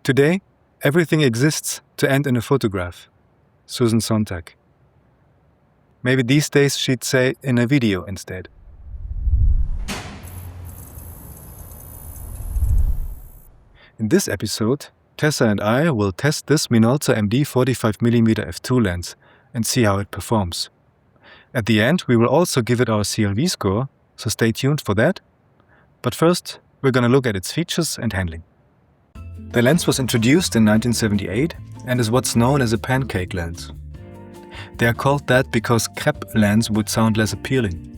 Today, everything exists to end in a photograph. Susan Sontag. Maybe these days she'd say in a video instead. In this episode, Tessa and I will test this Minolta MD 45mm f2 lens and see how it performs. At the end, we will also give it our CLV score, so stay tuned for that. But first, we're going to look at its features and handling. The lens was introduced in 1978 and is what's known as a pancake lens. They are called that because crepe lens would sound less appealing.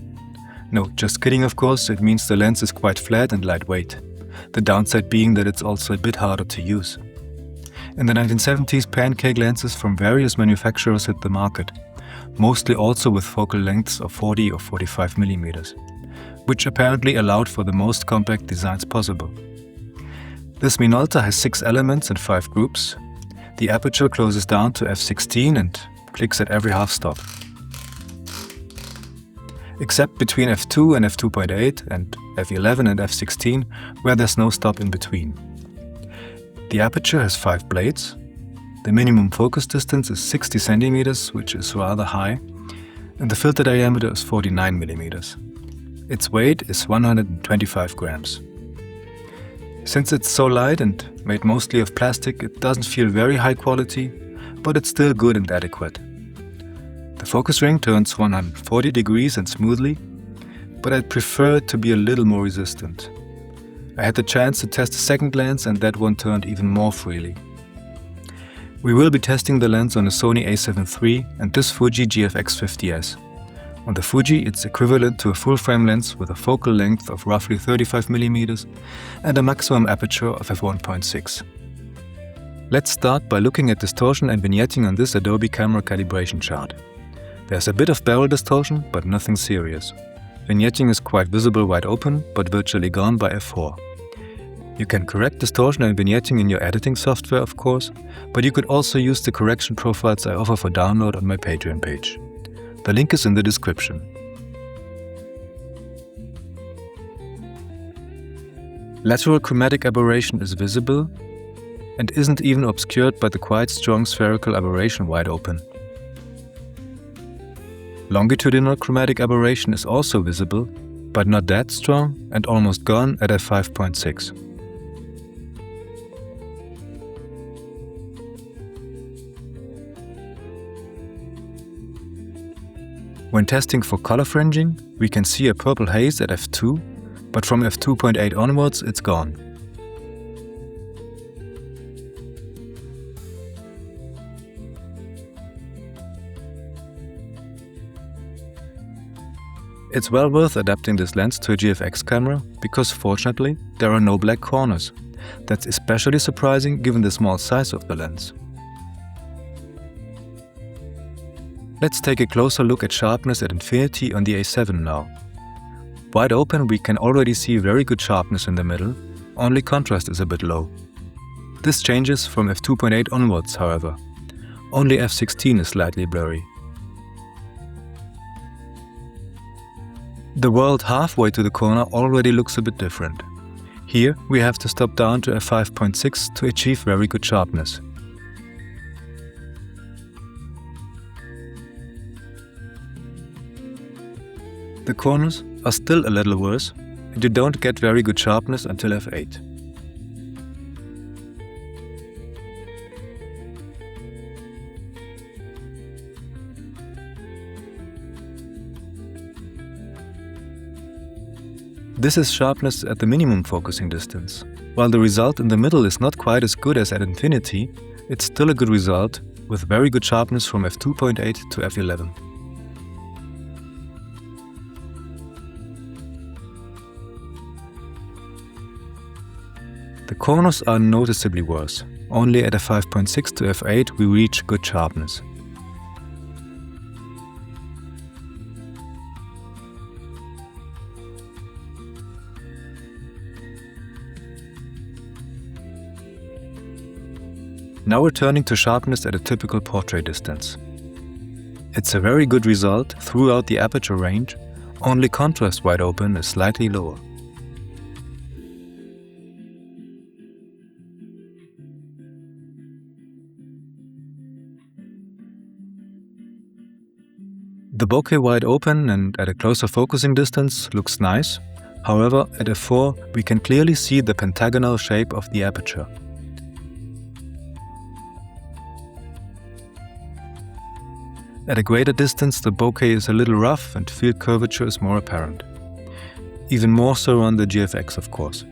No, just kidding of course, it means the lens is quite flat and lightweight. The downside being that it's also a bit harder to use. In the 1970s, pancake lenses from various manufacturers hit the market, mostly also with focal lengths of 40 or 45mm, which apparently allowed for the most compact designs possible. This Minolta has 6 elements and 5 groups. The aperture closes down to f16 and clicks at every half stop. Except between f2 and f2.8 and f11 and f16, where there's no stop in between. The aperture has 5 blades. The minimum focus distance is 60 centimeters, which is rather high, and the filter diameter is 49mm. Its weight is 125 grams. Since it's so light and made mostly of plastic, it doesn't feel very high quality, but it's still good and adequate. The focus ring turns 140 degrees and smoothly, but I'd prefer it to be a little more resistant. I had the chance to test a second lens and that one turned even more freely. We will be testing the lens on a Sony A7III and this Fuji GFX50S. On the Fuji, it's equivalent to a full-frame lens with a focal length of roughly 35mm and a maximum aperture of f1.6. Let's start by looking at distortion and vignetting on this Adobe camera calibration chart. There's a bit of barrel distortion, but nothing serious. Vignetting is quite visible wide open, but virtually gone by f4. You can correct distortion and vignetting in your editing software, of course, but you could also use the correction profiles I offer for download on my Patreon page. The link is in the description. Lateral chromatic aberration is visible and isn't even obscured by the quite strong spherical aberration wide open. Longitudinal chromatic aberration is also visible, but not that strong and almost gone at f5.6. When testing for color fringing, we can see a purple haze at f2, but from f2.8 onwards it's gone. It's well worth adapting this lens to a GFX camera because fortunately there are no black corners. That's especially surprising given the small size of the lens. Let's take a closer look at sharpness at infinity on the A7 now. Wide open we can already see very good sharpness in the middle, only contrast is a bit low. This changes from f2.8 onwards, however. Only f16 is slightly blurry. The world halfway to the corner already looks a bit different. Here we have to stop down to f5.6 to achieve very good sharpness. The corners are still a little worse, and you don't get very good sharpness until f8. This is sharpness at the minimum focusing distance. While the result in the middle is not quite as good as at infinity, it's still a good result with very good sharpness from f2.8 to f11. The corners are noticeably worse. Only at f5.6 to f8 we reach good sharpness. Now we're turning to sharpness at a typical portrait distance. It's a very good result throughout the aperture range, only contrast wide open is slightly lower. The bokeh wide open and at a closer focusing distance looks nice. However, at f4 we can clearly see the pentagonal shape of the aperture. At a greater distance the bokeh is a little rough and field curvature is more apparent. Even more so on the GFX, of course.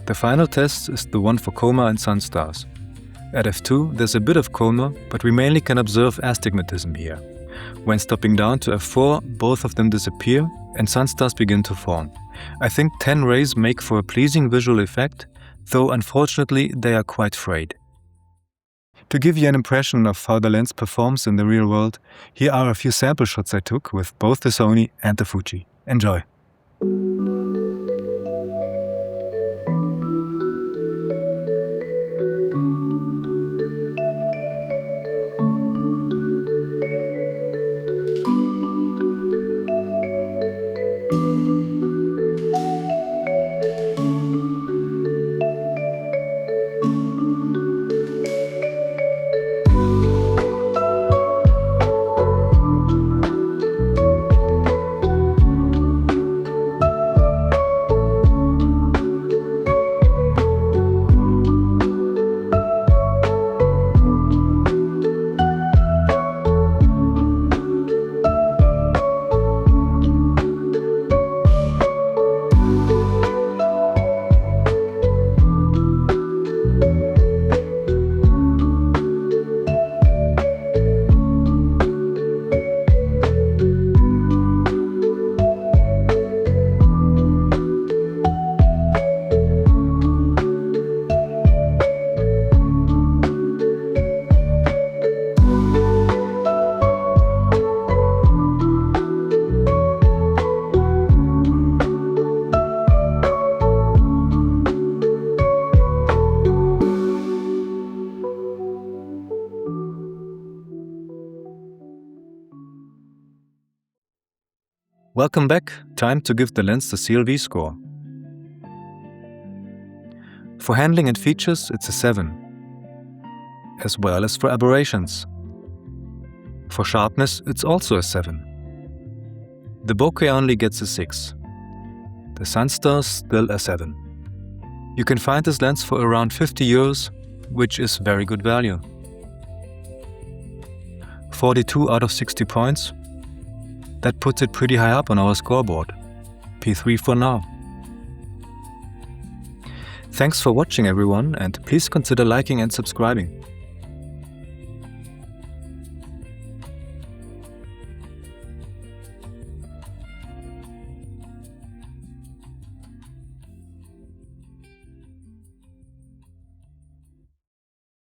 The final test is the one for coma and sunstars. At f2 there's a bit of coma, but we mainly can observe astigmatism here. When stopping down to f4, both of them disappear and sunstars begin to form. I think 10 rays make for a pleasing visual effect, though unfortunately they are quite frayed. To give you an impression of how the lens performs in the real world, here are a few sample shots I took with both the Sony and the Fuji. Enjoy! Welcome back, time to give the lens the CLV score. For handling and features it's a 7, as well as for aberrations. For sharpness it's also a 7. The bokeh only gets a 6. The sunstars still a 7. You can find this lens for around €50, which is very good value. 42 out of 60 points. That puts it pretty high up on our scoreboard. P3 for now. Thanks for watching everyone, and please consider liking and subscribing.